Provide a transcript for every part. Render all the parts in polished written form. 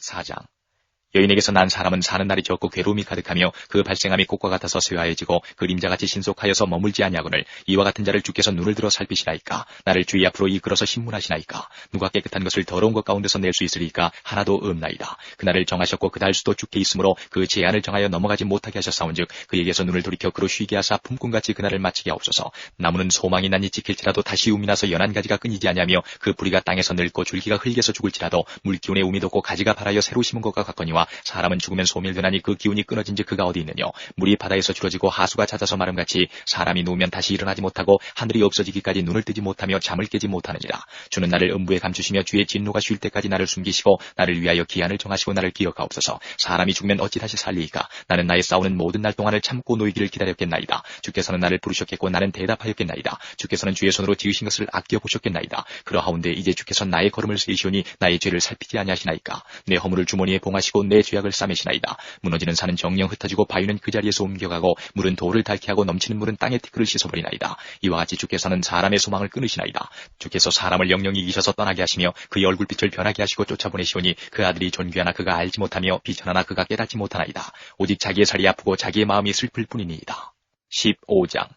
14장. 여인에게서 난 사람은 사는 날이 적고 괴로움이 가득하며 그 발생함이 꽃과 같아서 쇠하여지고 그림자같이 신속하여서 머물지 아니하거늘 이와 같은 자를 주께서 눈을 들어 살피시나이까. 나를 주의 앞으로 이끌어서 신문하시나이까. 누가 깨끗한 것을 더러운 것 가운데서 낼 수 있으리까. 하나도 없나이다. 그날을 정하셨고 그 달 수도 주께 있으므로 그 제한을 정하여 넘어가지 못하게 하셨사온즉 그에게서 눈을 돌이켜 그로 쉬게 하사 품꾼같이 그날을 마치게 하옵소서. 나무는 소망이 난이 지킬지라도 다시 움이 나서 연한 가지가 끊이지 아니하며 그 뿌리가 땅에서 늙고 줄기가 흙에서 죽을지라도 물기운에 움이 돋고 가지가 발하여 새로 심은 것과 같거니와 사람은 죽으면 소멸되나니 그 기운이 끊어진즉 그가 어디 있느냐. 물이 바다에서 줄어지고 하수가 잦아서 마름같이 사람이 누우면 다시 일어나지 못하고 하늘이 없어지기까지 눈을 뜨지 못하며 잠을 깨지 못하느니라. 주는 나를 음부에 감추시며 주의 진노가 쉴 때까지 나를 숨기시고 나를 위하여 기한을 정하시고 나를 기억하옵소서. 사람이 죽으면 어찌 다시 살리이까. 나는 나의 싸우는 모든 날 동안을 참고 놓이기를 기다렸겠나이다. 주께서는 나를 부르셨겠고 나는 대답하였겠나이다. 주께서는 주의 손으로 지으신 것을 아껴보셨겠나이다. 그러하온데 이제 주께서 나의 걸음을 세이시오니 나의 죄를 살피지 아니하시나이까. 내 허물을 주머니에 봉하시고 내 죄악을 싸매시나이다. 무너지는 산은 정령 흩어지고 바위는 그 자리에서 옮겨가고 물은 돌을 닳게 하고 넘치는 물은 땅의 티끌을 씻어버리나이다. 이와 같이 주께서는 사람의 소망을 끊으시나이다. 주께서 사람을 영영 이기셔서 떠나게 하시며 그의 얼굴빛을 변하게 하시고 쫓아보내시오니 그 아들이 존귀하나 그가 알지 못하며 비천하나 그가 깨닫지 못하나이다. 오직 자기의 살이 아프고 자기의 마음이 슬플 뿐이니이다. 15장.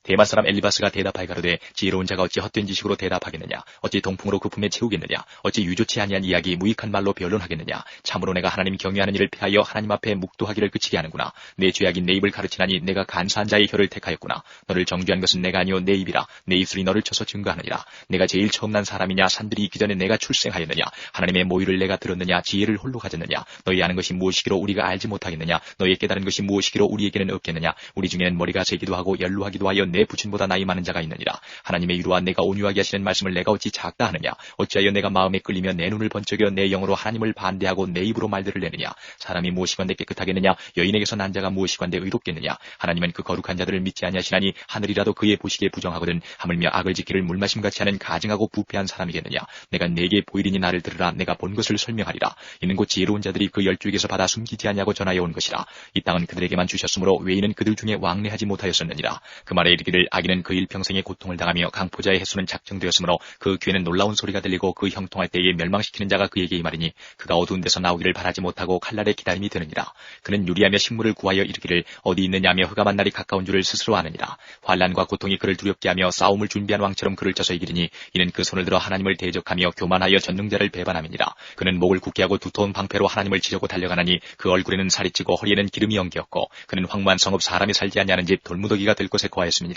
대만 사람 엘리바스가 대답하여 가로되 지혜로운 자가 어찌 헛된 지식으로 대답하겠느냐. 어찌 동풍으로 그 품에 채우겠느냐. 어찌 유조치 아니한 이야기 무익한 말로 변론하겠느냐. 참으로 내가 하나님 경외하는 일을 피하여 하나님 앞에 묵도하기를 그치게 하는구나. 내 죄악인 내 입을 가르치나니 내가 간사한 자의 혀를 택하였구나. 너를 정죄한 것은 내가 아니오 내 입이라. 내 입술이 너를 쳐서 증거하느니라. 내가 제일 처음 난 사람이냐. 산들이 있기 전에 내가 출생하였느냐. 하나님의 모의를 내가 들었느냐. 지혜를 홀로 가졌느냐. 너희 아는 것이 무엇이기로 우리가 알지 못하겠느냐. 너희 깨달은 것이 무엇이기로 우리에게는 없겠느냐. 우리 중에는 머리가 세기도 하고 연루하기도 하여 내 부친보다 나이 많은 자가 있느니라. 하나님의 이루와 내가 온유하게 하시는 말씀을 내가 어찌 작다 하느냐. 어찌하여 내가 마음에 끌리며 내 눈을 번쩍여 내 영으로 하나님을 반대하고 내 입으로 말들을 내느냐. 사람이 무엇이건대 깨끗하겠느냐. 여인에게서 난 자가 무엇이건대 의롭겠느냐. 하나님은 그 거룩한 자들을 믿지 아니하시나니 하늘이라도 그의 보시기에 부정하거든. 하물며 악을 지키를 물마심같이 하는 가증하고 부패한 사람이겠느냐. 내가 네게 보이리니 나를 들으라. 내가 본 것을 설명하리라. 이는 곧 지혜로운 자들이 그 열주에게서 받아 숨기지 아니하고 전하여 온 것이라. 이 땅은 그들에게만 주셨으므로 외인은 그들 중에 왕래하지 못하였었느니라. 그 말에 이르기를 악인은 그 일평생의 고통을 당하며 강포자의 횟수는 작정되었으므로 그 귀에는 놀라운 소리가 들리고 그 형통할 때에 멸망시키는 자가 그에게 임하리니 그가 어두운 데서 나오기를 바라지 못하고 칼날의 기다림이 되느니라. 그는 유리하며 식물을 구하여 이르기를 어디 있느냐며 흑암한 날이 가까운 줄을 스스로 아느니라. 환난과 고통이 그를 두렵게 하며 싸움을 준비한 왕처럼 그를 쳐서 이기리니 이는 그 손을 들어 하나님을 대적하며 교만하여 전능자를 배반함이니라. 그는 목을 굳게 하고 두터운 방패로 하나님을 치려고 달려가나니 그 얼굴에는 살이 찌고 허리에는 기름이 엉겼고 그는 황무한 성읍 사람이 살지 아니하는 집 돌무더기가 될 곳에 거하였습니다.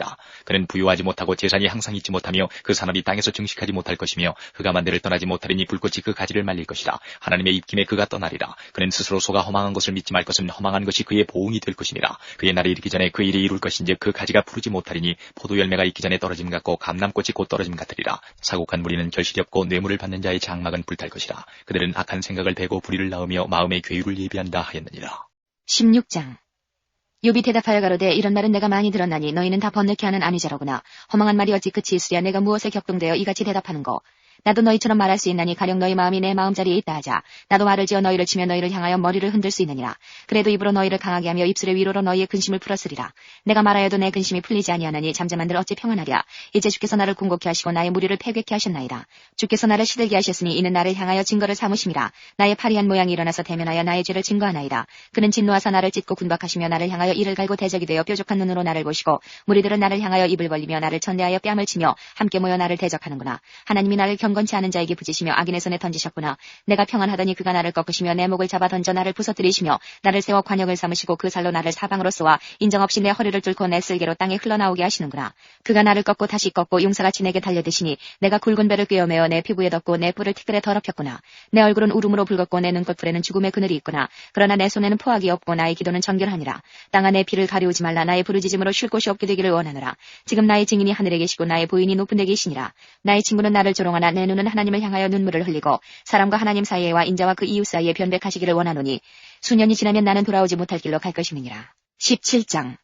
그는 부유하지 못하고 재산이 항상 있지 못하며 그 산업이 땅에서 증식하지 못할 것이며 흑암한 데를 떠나지 못하리니 불꽃이 그 가지를 말릴 것이라. 하나님의 입김에 그가 떠나리라. 그는 스스로 속아 허망한 것을 믿지 말 것은 허망한 것이 그의 보응이 될 것이니라. 그의 날이 이르기 전에 그 일이 이룰 것인즉 그 가지가 푸르지 못하리니 포도 열매가 익기 전에 떨어짐 같고 감람꽃이 곧 떨어짐 같으리라. 사곡한 무리는 결실이 없고 뇌물을 받는 자의 장막은 불탈 것이라. 그들은 악한 생각을 베고 불의를 낳으며 마음의 괴유를 예비한다 하였느니라. 16장. 욥이 대답하여 가로되 이런 말은 내가 많이 들었나니 너희는 다 번뇌케 하는 아미자로구나. 허망한 말이 어찌 끝이 있으랴. 내가 무엇에 격동되어 이같이 대답하는 거. 나도 너희처럼 말할 수 있나니 가령 너희 마음이 내 마음자리에 있다 하자. 나도 말을 지어 너희를 치며 너희를 향하여 머리를 흔들 수 있느니라. 그래도 입으로 너희를 강하게 하며 입술의 위로로 너희의 근심을 풀었으리라. 내가 말하여도 내 근심이 풀리지 아니하나니 잠잠한들 어찌 평안하랴. 이제 주께서 나를 궁곡케 하시고 나의 무리를 패괴케 하셨나이다. 주께서 나를 시들게 하셨으니 이는 나를 향하여 증거를 삼으심이라. 나의 파리한 모양이 일어나서 대면하여 나의 죄를 증거하나이다. 그는 진노하사 나를 찢고 군박하시며 나를 향하여 이를 갈고 대적이 되어 뾰족한 눈으로 나를 보시고 무리들은 나를 향하여 입을 벌리며 나를 천대하여 뺨을 치며 함께 모여 나를 대적하는구나. 하나님이 나를 경건치 않은 자에게 부지시며 악인의 손에 던지셨구나. 내가 평안하더니 그가 나를 꺾으시며 내 목을 잡아 던져 나를 부서뜨리시며 나를 세워 관역을 삼으시고 그 살로 나를 사방으로 쏘아 인정없이 내 허리를 뚫고 내 쓸개로 땅에 흘러나오게 하시는구나. 그가 나를 꺾고 다시 꺾고 용사같이 내게 달려드시니 내가 굵은 배를 꿰어매어 내 피부에 덮고 내 뿔을 티끌에 더럽혔구나. 내 얼굴은 울음으로 붉었고 내 눈꺼풀에는 죽음의 그늘이 있구나. 그러나 내 손에는 포악이 없고 나의 기도는 정결하니라. 땅아 내 피를 가리우지 말라. 나의 부르짖음으로 쉴 곳이 없게 되기를 원하노라. 지금 나의 증인이 하늘에 계시고 나의 부인이 높은 데 계시니라. 나의 친구는 나를 조롱하나 내 눈은 하나님을 향하여 눈물을 흘리고 사람과 하나님 사이에와 인자와 그 이웃 사이에 변백하시기를 원하노니 수년이 지나면 나는 돌아오지 못할 길로 갈 것임이니라. 17장.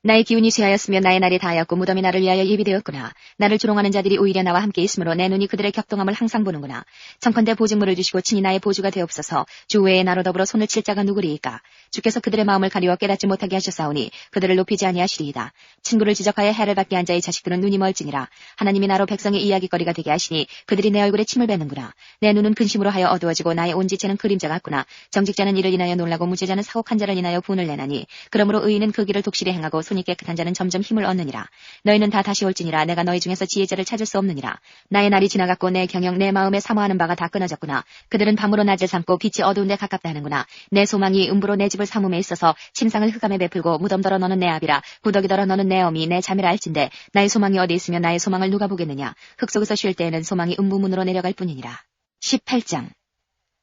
나의 기운이 쇠하였으며 나의 날이 다하였고 무덤이 나를 위하여 예비되었구나. 나를 조롱하는 자들이 오히려 나와 함께 있으므로 내 눈이 그들의 격동함을 항상 보는구나. 청컨대 보증물을 주시고 친히 나의 보주가 되옵소서. 주 외에 나로 더불어 손을 칠 자가 누구리이까. 주께서 그들의 마음을 가리워 깨닫지 못하게 하셨사오니 그들을 높이지 아니하시리이다. 친구를 지적하여 해를 받게 한 자의 자식들은 눈이 멀지니라. 하나님이 나로 백성의 이야기거리가 되게 하시니 그들이 내 얼굴에 침을 뱉는구나. 내 눈은 근심으로 하여 어두워지고 나의 온 지체는 그림자 같구나. 정직자는 이를 인하여 놀라고 무죄자는 사곡한 자를 인하여 분을 내나니 그러므로 의인은 그 길을 독실히 행하고 손이 깨끗한 자는 점점 힘을 얻느니라. 너희는 다 다시 올지니라. 내가 너희 중에서 지혜자를 찾을 수 없느니라. 나의 날이 지나갔고 내 경영 내 마음에 사모하는 바가 다 끊어졌구나. 그들은 밤으로 낮을 삼고 빛이 어두운 데 가깝다 하는구나. 내 소망이 음부로 내 집을 삼음에 있어서 침상을 흑암에 베풀고 무덤더러 너는 내 아비라. 구더기더러 너는 내 어미 내 자매라 할진대. 나의 소망이 어디 있으며 나의 소망을 누가 보겠느냐. 흙 속에서 쉴 때에는 소망이 음부문으로 내려갈 뿐이니라. 18장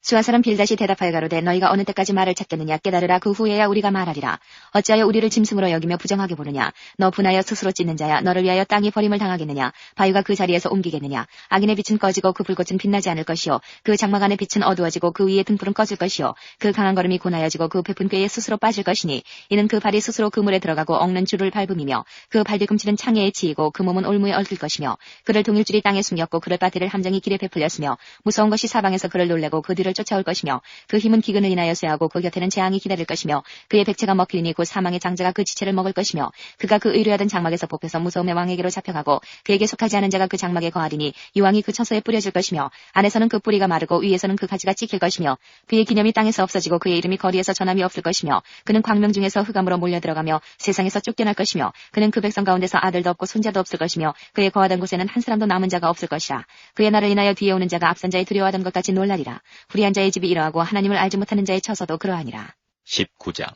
수하사람 빌닷이 대답하여 가로되 너희가 어느 때까지 말을 찾겠느냐. 깨달으라. 그 후에야 우리가 말하리라. 어찌하여 우리를 짐승으로 여기며 부정하게 보느냐. 너 분하여 스스로 찢는 자야. 너를 위하여 땅이 버림을 당하겠느냐. 바위가 그 자리에서 옮기겠느냐. 악인의 빛은 꺼지고 그 불꽃은 빛나지 않을 것이요. 그 장막 안의 빛은 어두워지고 그 위에 등불은 꺼질 것이요. 그 강한 걸음이 고나여지고 그 베푼 꾀에 스스로 빠질 것이니 이는 그 발이 스스로 그 물에 들어가고 엉는 줄을 밟음이며 그 발뒤꿈치는 창해에 치이고 그 몸은 올무에 얽힐 것이며 그를 동일줄이 땅에 숨겼고 그를 빠뜨릴 함정이 길에 베풀렸으며 무서운 것이 사방에서 그를 놀래고 그 뒤를 쫓아올 것이며 그 힘은 기근을 인하여 쇠하고 그 곁에는 재앙이 기다릴 것이며 그의 백체가 먹히리니 곧 사망의 장자가 그 지체를 먹을 것이며 그가 그 의뢰하던 장막에서 뽑혀서 무서움의 왕에게로 잡혀가고 그에게 속하지 않은 자가 그 장막에 거하리니 이 왕이 그 처소에 뿌려질 것이며 안에서는 그 뿌리가 마르고 위에서는 그 가지가 찍힐 것이며 그의 기념이 땅에서 없어지고 그의 이름이 거리에서 전함이 없을 것이며 그는 광명 중에서 흑암으로 몰려들어가며 세상에서 쫓겨날 것이며 그는 그 백성 가운데서 아들도 없고 손자도 없을 것이며 그의 거하던 곳에는 한 사람도 남은 자가 없을 것이라. 그의 날을 인하여 뒤에 오는 자가 앞선 자의 두려워하던 것 같이 놀라리라. 불의한 자의 집이 이러하고 하나님을 알지 못하는 자의 처소도 그러하니라. 19장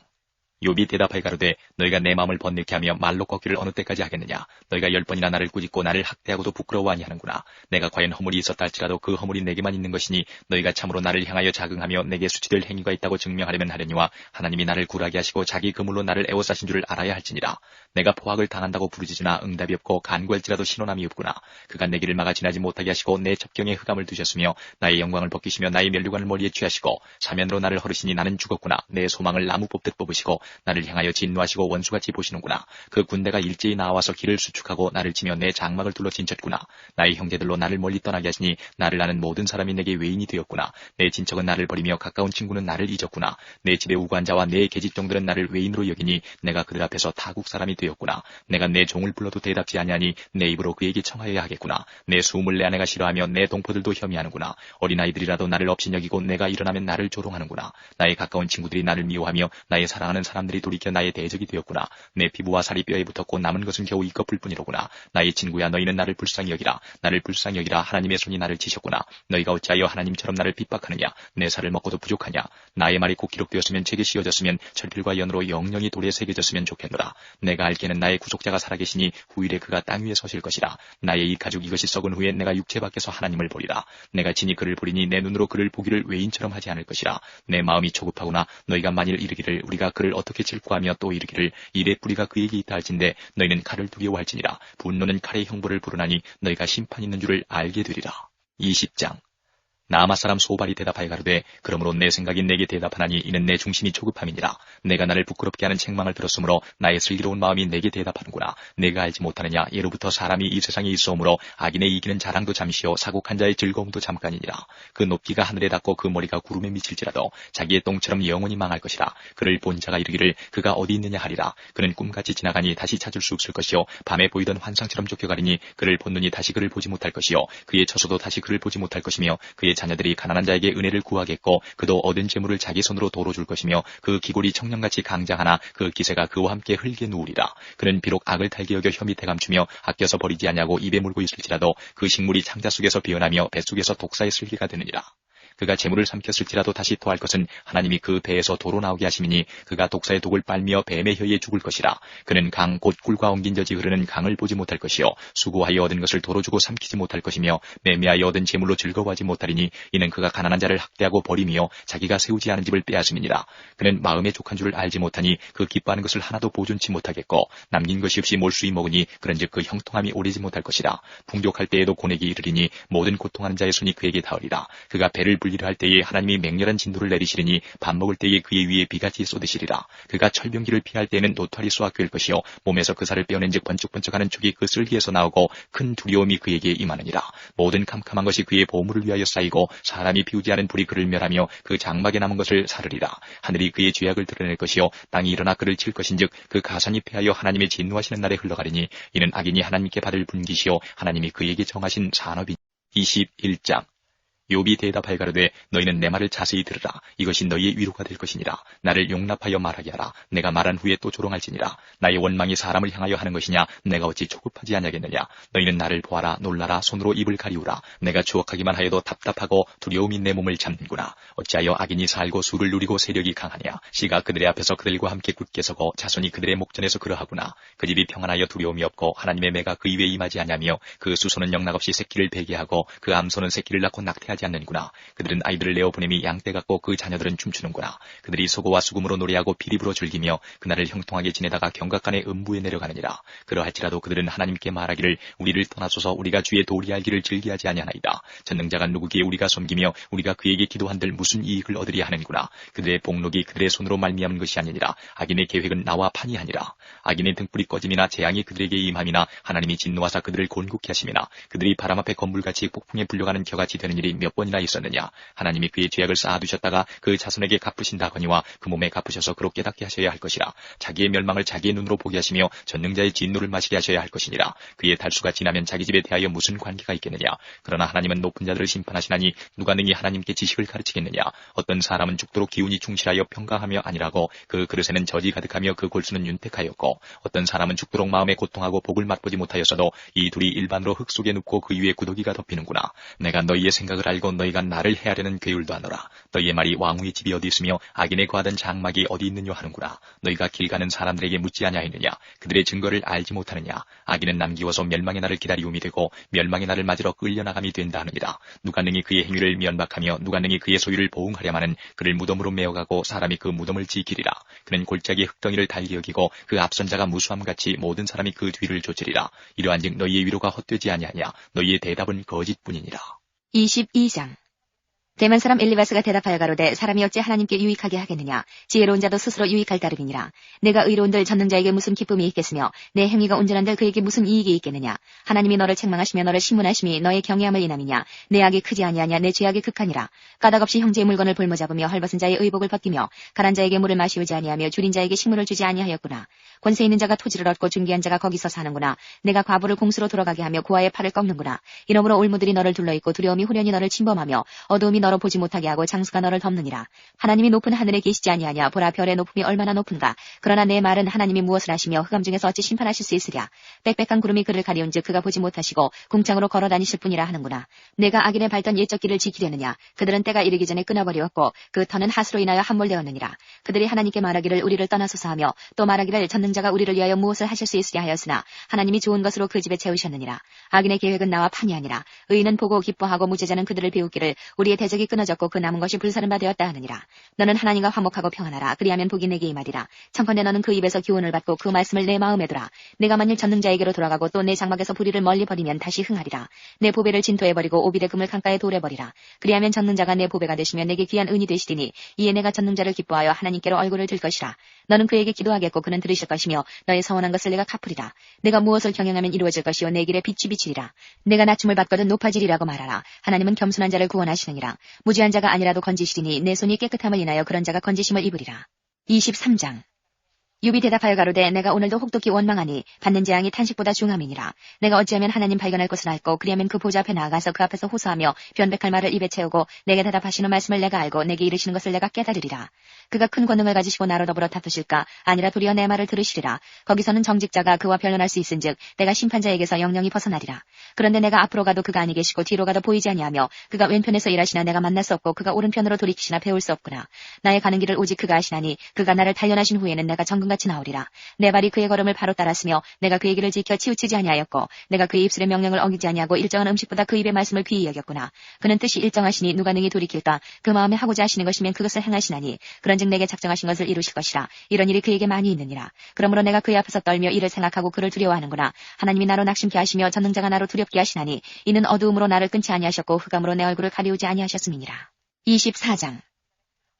욥이 대답하여 가로되 너희가 내 마음을 번뇌케 하며 말로 걷기를 어느 때까지 하겠느냐. 너희가 10번이나 나를 꾸짖고 나를 학대하고도 부끄러워 아니하는구나. 내가 과연 허물이 있었다 할지라도 그 허물이 내게만 있는 것이니 너희가 참으로 나를 향하여 자긍하며 내게 수치될 행위가 있다고 증명하려면 하려니와 하나님이 나를 굴하게 하시고 자기 그물로 나를 애워싸신 줄을 알아야 할지니라. 내가 포악을 당한다고 부르짖으나 응답이 없고 간구할지라도 신원함이 없구나. 그가 내 길을 막아 지나지 못하게 하시고 내 첩경에 흑암을 두셨으며 나의 영광을 벗기시며 나의 면류관을 머리에 취하시고 사면으로 나를 허르시니 나는 죽었구나. 내 소망을 나무 뽑듯 뽑으시고 나를 향하여 진노하시고 원수같이 보시는구나. 그 군대가 일제히 나와서 길을 수축하고 나를 치며 내 장막을 둘러 진쳤구나. 나의 형제들로 나를 멀리 떠나게 하시니 나를 아는 모든 사람이 내게 외인이 되었구나. 내 친척은 나를 버리며 가까운 친구는 나를 잊었구나. 내 집에 우고한 자와 내 계집종들은 나를 외인으로 여기니 내가 그들 앞에서 타국 사람이 되었구나. 내가 내 종을 불러도 대답지 아니하니 내 입으로 그에게 청하여야 하겠구나. 내 수음을 내 아내가 싫어하며 내 동포들도 혐의하는구나. 어린아이들이라도 나를 업신여기고 내가 일어나면 나를 조롱하는구나. 나의 가까운 친구들이 나를 미워하며 나의 사랑하는 사람들이 돌이켜 나의 대적이 되었구나. 내 피부와 살이 뼈에 붙었고 남은 것은 겨우 이 껍을 뿐이로구나. 나의 친구야 너희는 나를 불쌍히 여기라. 나를 불쌍히 여기라. 하나님의 손이 나를 치셨구나. 너희가 어찌하여 하나님처럼 나를 핍박하느냐. 내 살을 먹고도 부족하냐. 나의 말이 곧 기록되었으면 책에 씌워졌으면 철필과 연으로 영영이 돌에 새겨졌으면 좋겠노라. 내가 알기에는 나의 구속자가 살아계시니 후일에 그가 땅 위에 서실 것이라. 나의 이 가죽 이것이 썩은 후에 내가 육체 밖에서 하나님을 보리라. 내가 친히 그를 보리니 내 눈으로 그를 보기를 외인처럼 하지 않을 것이라. 내 마음이 초급하구나. 너희가 만일 이르기를 우리가 그를 어떻게 칠구하며 또 이르기를 이래 뿌리가 그에게 있다 할진대 너희는 칼을 두려워할지니라. 분노는 칼의 형벌을 부르나니 너희가 심판 있는 줄을 알게 되리라. 20장 나아마 사람 소발이 대답하여 가로되 그러므로 내 생각이 내게 대답하나니 이는 내 중심이 초급함이니라. 내가 나를 부끄럽게 하는 책망을 들었으므로 나의 슬기로운 마음이 내게 대답하는구나. 내가 알지 못하느냐. 예로부터 사람이 이 세상에 있어오므로 악인의 이기는 자랑도 잠시요 사곡한 자의 즐거움도 잠깐이니라. 그 높이가 하늘에 닿고 그 머리가 구름에 미칠지라도 자기의 똥처럼 영원히 망할 것이라. 그를 본 자가 이르기를 그가 어디 있느냐 하리라. 그는 꿈같이 지나가니 다시 찾을 수 없을 것이요 밤에 보이던 환상처럼 쫓겨가리니 그를 본 눈이 다시 그를 보지 못할 것이요 그의 처소도 다시 그를 보지 못할 것이며 그의 자녀들이 가난한 자에게 은혜를 구하겠고 그도 얻은 재물을 자기 손으로 도로 줄 것이며 그 기골이 청년같이 강장하나 그 기세가 그와 함께 흙에 누우리라. 그는 비록 악을 달게 여겨 혀 밑에 감추며 아껴서 버리지 아니하고 입에 물고 있을지라도 그 식물이 창자 속에서 비어나며 뱃 속에서 독사의 슬기가 되느니라. 그가 재물을 삼켰을지라도 다시 토할 것은 하나님이 그 배에서 도로 나오게 하심이니 그가 독사의 독을 빨며 뱀의 혀에 죽을 것이라. 그는 강 곧 꿀과 엉긴 젖이 흐르는 강을 보지 못할 것이요 수고하여 얻은 것을 도로 주고 삼키지 못할 것이며 매매하여 얻은 재물로 즐거워하지 못하리니 이는 그가 가난한 자를 학대하고 버리며 자기가 세우지 않은 집을 빼앗음이니라. 그는 마음에 족한 줄을 알지 못하니 그 기뻐하는 것을 하나도 보존치 못하겠고 남긴 것이 없이 몰수히 먹으니 그런즉 그 형통함이 오래지 못할 것이라. 풍족할 때에도 고내기 이르리니 모든 고통하는 자의 손이 그에게 닿으리라. 그가 배를 분리를 할 때에 하나님이 맹렬한 진노를 내리시리니 밥 먹을 때에 그의 위에 비같이 쏟으시리라. 그가 철병기를 피할 때에는 노탈이 쏘아꿰일 것이요 몸에서 그 살을 빼어낸즉 번쩍번쩍하는 촉이 그 쓸기에서 나오고 큰 두려움이 그에게 임하느니라. 모든 캄캄한 것이 그의 보물을 위하여 쌓이고 사람이 피우지 않은 불이 그를 멸하며 그 장막에 남은 것을 사르리라. 하늘이 그의 죄악을 드러낼 것이요 땅이 일어나 그를 칠 것인즉 그 가산이 패하여 하나님의 진노하시는 날에 흘러가리니 이는 악인이 하나님께 받을 분깃이요 하나님이 그에게 정하신 산업이니. 21장. 욥이 대답하여 가로되 너희는 내 말을 자세히 들으라. 이것이 너희의 위로가 될 것이니라. 나를 용납하여 말하게 하라. 내가 말한 후에 또 조롱할지니라. 나의 원망이 사람을 향하여 하는 것이냐. 내가 어찌 조급하지 아니하겠느냐. 너희는 나를 보아라. 놀라라. 손으로 입을 가리우라. 내가 추억하기만 하여도 답답하고 두려움이 내 몸을 잡는구나. 어찌하여 악인이 살고 수를 누리고 세력이 강하냐. 씨가 그들의 앞에서 그들과 함께 굳게 서고 자손이 그들의 목전에서 그러하구나. 그 집이 평안하여 두려움이 없고 하나님의 매가 그 입에 임하지 아니하며 그 수소는 영락없이 새끼를 베게 하고 그 암소는 새끼를 낳고 낙태하지 않는구나. 그들은 아이들을 내어보냄이 양떼 같고 그 자녀들은 춤추는구나. 그들이 소고와 수금으로 노래하고 비립으로 즐기며 그날을 형통하게 지내다가 경각간에 음부에 내려가느니라. 그러할지라도 그들은 하나님께 말하기를 우리를 떠나소서 우리가 주의 도리 알기를 즐기하지 아니하나이다. 전능자가 누구기에 우리가 섬기며 우리가 그에게 기도한들 무슨 이익을 얻으리야 하는구나. 그들의 복록이 그들의 손으로 말미암은 것이 아니니라. 악인의 계획은 나와 판이하니라. 악인의 등불이 꺼짐이나 재앙이 그들에게 임함이나 하나님이 진노하사 그들을 곤곡히 하심이나 그들이 바람 앞에 건물같이 폭풍에 불려가는 겨같이 되는 일이 몇 번이나 있었느냐. 하나님이 그의 죄악을 쌓아두셨다가 그 자손에게 갚으신다거니와 그 몸에 갚으셔서 그로 깨닫게 하셔야 할 것이라. 자기의 멸망을 자기의 눈으로 보게 하시며 전능자의 진노를 마시게 하셔야 할 것이니라. 그의 달수가 지나면 자기 집에 대하여 무슨 관계가 있겠느냐. 그러나 하나님은 높은 자들을 심판하시나니 누가 능히 하나님께 지식을 가르치겠느냐. 어떤 사람은 죽도록 기운이 충실하여 평강하며 아니라고 그 그릇에는 젖이 가득하며 그 골수는 윤택하였고 어떤 사람은 죽도록 마음에 고통하고 복을 맛보지 못하였어도 이 둘이 일반으로 흙 속에 눕고 그 위에 구더기가 덮이는구나. 내가 너희의 생각을 알고 너희가 나를 헤아려는 괴율도 하노라. 너희의 말이 왕후의 집이 어디 있으며 악인의 거하던 장막이 어디 있느냐 하는구나. 너희가 길 가는 사람들에게 묻지 아니하였느냐. 그들의 증거를 알지 못하느냐. 악인은 남기워서 멸망의 날을 기다리움이 되고 멸망의 날을 맞으러 끌려나감이 된다 하느니라. 누가 능히 그의 행위를 면박하며 누가 능히 그의 소유를 보응하려마는 그를 무덤으로 메어가고 사람이 그 무덤을 지키리라. 그는 골짜기의 흙덩이를 달게 여기고 그 앞선 자가 무수함같이 모든 사람이 그 뒤를 좇으리라. 이러한즉 너희의 위로가 헛되지 아니하냐. 너희의 대답은 거짓뿐이니라. 22장. 대만 사람 엘리바스가 대답하여 가로되 사람이 어찌 하나님께 유익하게 하겠느냐. 지혜로운 자도 스스로 유익할 따름이니라. 내가 의로운들 전능자에게 무슨 기쁨이 있겠으며 내 행위가 온전한들 그에게 무슨 이익이 있겠느냐. 하나님이 너를 책망하시며 너를 심문하심이 너의 경외함을 인함이냐. 내 악이 크지 아니하냐. 내 죄악이 극하니라. 까닭없이 형제의 물건을 볼모잡으며 헐벗은 자의 의복을 벗기며 가란 자에게 물을 마시우지 아니하며 줄인 자에게 식물을 주지 아니하였구나. 권세 있는 자가 토지를 얻고 존귀한 자가 거기서 사는구나. 내가 과부를 공수로 돌아가게 하며 고아의 팔을 꺾는구나. 이러므로 올무들이 너를 둘러있고 두려움이 후련히 너를 침범하며 어두움이 너로 보지 못하게 하고 장수가 너를 덮느니라. 하나님이 높은 하늘에 계시지 아니하냐. 보라 별의 높음이 얼마나 높은가. 그러나 내 말은 하나님이 무엇을 하시며 흑암 중에서 어찌 심판하실 수 있으랴. 빽빽한 구름이 그를 가리운즉 그가 보지 못하시고 궁창으로 걸어 다니실 뿐이라 하는구나. 내가 악인의 밟던 옛적 길을 지키려느냐. 그들은 때가 이르기 전에 끊어버리었고 그 터는 하수로 인하여 함몰되었느니라. 그들이 하나님께 말하기를 우리를 떠나소서 하며 또 말하기를 전능자가 우리를 위하여 무엇을 하실 수 있으랴 하였으나 하나님이 좋은 것으로 그 집에 채우셨느니라. 악인의 계획은 나와 판이 아니라. 의인은 보고 기뻐하고 무죄자는 그들을 비웃기를 우리의 대적이 끊어졌고 그 남은 것이 불사른 바 되었다 하느니라. 너는 하나님과 화목하고 평안하라. 그리하면 복이 내게 임하리라. 청컨대 너는 그 입에서 교훈을 받고 그 말씀을 내 마음에 두라. 내가 만일 전능자에게로 돌아가고 또 내 장막에서 불의를 멀리 버리면 다시 흥하리라. 내 보배를 진토해버리고 오빌의 금을 강가에 돌해버리라. 그리하면 전능자가 내 보배가 되시며 내게 귀한 은이 되시리니 이에 내가 전능자를 기뻐하여 하나님께로 얼굴을 들 것이라. 너는 그에게 기도하겠고 그는 들으실 것이며 너의 서원한 것을 내가 갚으리라. 내가 무엇을 경영하면 이루어질 것이요 내 길에 빛이 비치리라. 내가 낮춤을 받거든 높아지리라고 말하라. 하나님은 겸손한 자를 구원하시느니라. 무지한 자가 아니라도 건지시리니 내 손이 깨끗함을 인하여 그런 자가 건지심을 입으리라. 23장. 욥이 대답하여 가로되 내가 오늘도 혹독히 원망하니 받는 재앙이 탄식보다 중함이니라. 내가 어찌하면 하나님 발견할 것을 알고 그리하면 그 보좌 앞에 나아가서 그 앞에서 호소하며 변백할 말을 입에 채우고 내게 대답하시는 말씀을 내가 알고 내게 이르시는 것을 내가 깨달으리라. 그가 큰 권능을 가지시고 나로 더불어 다투실까. 아니라 도리어 내 말을 들으시리라. 거기서는 정직자가 그와 변론할 수 있은즉 내가 심판자에게서 영영이 벗어나리라. 그런데 내가 앞으로 가도 그가 아니 계시고 뒤로 가도 보이지 아니하며 그가 왼편에서 일하시나 내가 만날 수 없고 그가 오른편으로 돌이키시나 배울 수 없구나. 나의 가는 길을 오직 그가 아시나니 그가 나를 단련하신 후에는 내가 정금같이 나오리라. 내 발이 그의 걸음을 바로 따랐으며 내가 그의 길을 지켜 치우치지 아니하였고 내가 그의 입술의 명령을 어기지 아니하고 일정한 음식보다 그 입의 말씀을 귀히 여겼구나. 그는 뜻이 일정하시니 누가 능히 돌이킬까. 그 마음에 하고자 하시는 것이면 그것을 행하시나니 그런즉 내게 작정하신 것을 이루실 것이라. 이런 일이 그에게 많이 있느니라. 그러므로 내가 그의 앞에서 떨며 이를 생각하고 그를 두려워하는구나. 하나님이 나로 낙심케 하시며 전능자가 나로 두렵게 하시나니 이는 어두움으로 나를 끊지 아니하셨고 흑암으로 내 얼굴을 가리우지 아니하셨음이니라. 24장.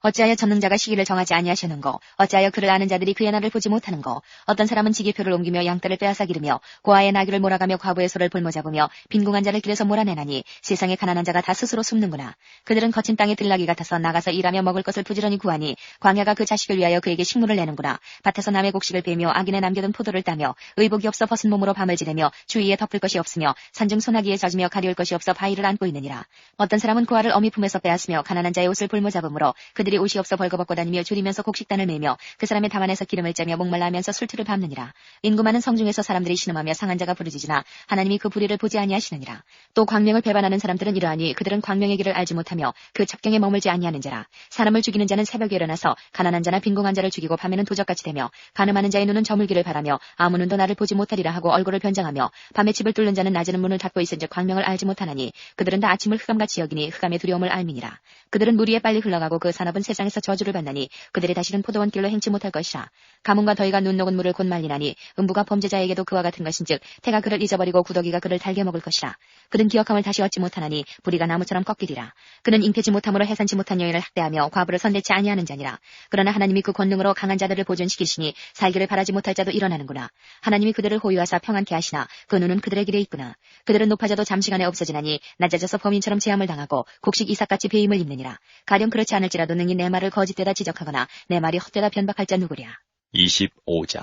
어찌하여 전능자가 시기를 정하지 아니하시는고, 어찌하여 그를 아는 자들이 그의 날을 보지 못하는고, 어떤 사람은 지기표를 옮기며 양떼를 빼앗아 기르며 고아의 나귀를 몰아가며 과부의 소를 볼모잡으며 빈궁한 자를 길에서 몰아내나니 세상에 가난한 자가 다 스스로 숨는구나. 그들은 거친 땅에 들나귀 같아서 나가서 일하며 먹을 것을 부지런히 구하니 광야가 그 자식을 위하여 그에게 식물을 내는구나. 밭에서 남의 곡식을 베며 악인의 남겨둔 포도를 따며 의복이 없어 벗은 몸으로 밤을 지내며 주위에 덮을 것이 없으며 산중 소나기에 젖으며 가리울 것이 없어 바위를 안고 있느니라. 어떤 사람은 고아를 어미 품에서 빼앗으며 가난한 자의 옷을 볼모잡으므로 그들이 옷이 없어 벌거벗고 다니며 줄이면서 곡식단을 매며 그 사람의 담안에서 기름을 짜며 목말라 하면서 술투를 밟느니라. 인구 많은 성중에서 사람들이 신음하며 상한 자가 부르짖으나 하나님이 그 불의를 보지 아니하시느니라. 또 광명을 배반하는 사람들은 이러하니 그들은 광명의 길을 알지 못하며 그 첩경에 머물지 아니하는 자라. 사람을 죽이는 자는 새벽에 일어나서 가난한 자나 빈궁한 자를 죽이고 밤에는 도적같이 되며 가늠하는 자의 눈은 저물기를 바라며 아무 눈도 나를 보지 못하리라 하고 얼굴을 변장하며 밤에 집을 뚫는 자는 낮에는 문을 닫고 있은즉 광명을 알지 못하나니 그들은 다 아침을 흑암같이 여기니 흑암의 두려움을 알미니라. 그들은 물 위에 빨리 흘러가고 그 산업은 세상에서 저주를 받나니 그들이 다시는 포도원 길로 행치 못할 것이라. 가뭄과 더위가 눈 녹은 물을 곧 말리나니 음부가 범죄자에게도 그와 같은 것인즉 태가 그를 잊어버리고 구더기가 그를 달게 먹을 것이라. 그는 기억함을 다시 얻지 못하나니 뿌리가 나무처럼 꺾이리라. 그는 잉태지 못함으로 해산치 못한 여인을 학대하며 과부를 선대치 아니하는 자니라. 그러나 하나님이 그 권능으로 강한 자들을 보존시키시니 살기를 바라지 못할 자도 일어나는구나. 하나님이 그들을 호유하사 평안케 하시나 그 눈은 그들의 길에 있구나. 그들은 높아져도 잠시간에 없어지나니 낮아져서 범인처럼 제함을 당하고 곡식 이삭같이 배임을 입느니라. 가령 그렇지 않을지라도 능히 내 말을 거짓되다 지적하거나 내 말이 헛되다 변박할 자 누구랴. 25장.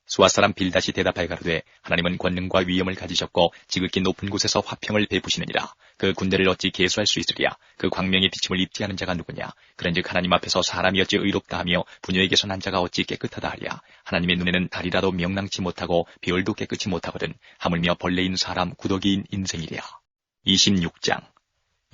수아 사람 빌닷이 대답하여 가로되 하나님은 권능과 위엄을 가지셨고 지극히 높은 곳에서 화평을 베푸시느니라. 그 군대를 어찌 계수할 수 있으랴. 그 광명의 비침을 입지 않은 자가 누구냐. 그런즉 하나님 앞에서 사람이 어찌 의롭다 하며 부녀에게서 난 자가 어찌 깨끗하다 하랴. 하나님의 눈에는 달이라도 명랑치 못하고 별도 깨끗이 못하거든 하물며 벌레인 사람 구더기인 인생이랴. 26장.